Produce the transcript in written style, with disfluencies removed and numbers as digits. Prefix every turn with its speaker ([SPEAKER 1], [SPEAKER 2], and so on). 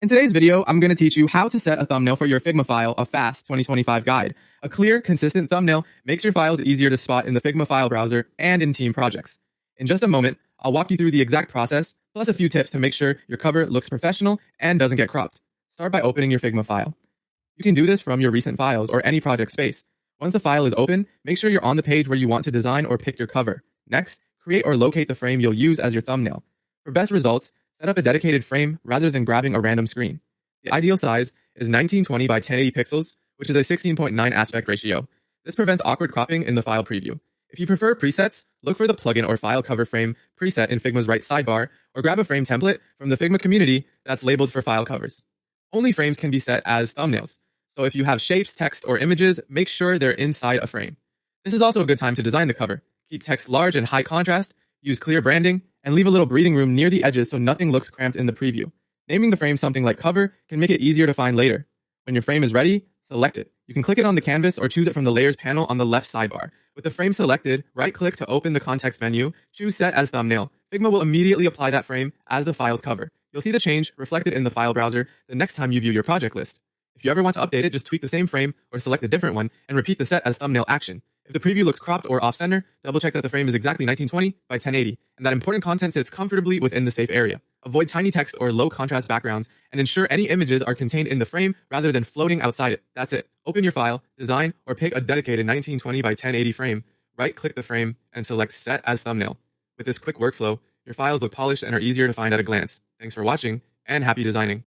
[SPEAKER 1] In today's video, I'm going to teach you how to set a thumbnail for your Figma file, a fast 2025 guide. A clear, consistent thumbnail makes your files easier to spot in the Figma file browser and in team projects. In just a moment, I'll walk you through the exact process, plus a few tips to make sure your cover looks professional and doesn't get cropped. Start by opening your Figma file. You can do this from your recent files or any project space. Once the file is open, make sure you're on the page where you want to design or pick your cover. Next, create or locate the frame you'll use as your thumbnail. For best results, set up a dedicated frame rather than grabbing a random screen. The ideal size is 1920 by 1080 pixels, which is a 16.9 aspect ratio. This prevents awkward cropping in the file preview. If you prefer presets, look for the plugin or file cover frame preset in Figma's right sidebar, or grab a frame template from the Figma community that's labeled for file covers. Only frames can be set as thumbnails, so if you have shapes, text, or images, make sure they're inside a frame. This is also a good time to design the cover. Keep text large and high contrast, use clear branding, and leave a little breathing room near the edges so nothing looks cramped in the preview. Naming the frame something like cover can make it easier to find later. When your frame is ready, select it. You can click it on the canvas or choose it from the layers panel on the left sidebar. With the frame selected, right-click to open the context menu, choose Set as Thumbnail. Figma will immediately apply that frame as the file's cover. You'll see the change reflected in the file browser the next time you view your project list. If you ever want to update it, just tweak the same frame or select a different one and repeat the Set as Thumbnail action. If the preview looks cropped or off-center, double-check that the frame is exactly 1920 by 1080 and that important content sits comfortably within the safe area. Avoid tiny text or low-contrast backgrounds and ensure any images are contained in the frame rather than floating outside it. That's it. Open your file, design, or pick a dedicated 1920 by 1080 frame. Right-click the frame and select Set as Thumbnail. With this quick workflow, your files look polished and are easier to find at a glance. Thanks for watching, and happy designing.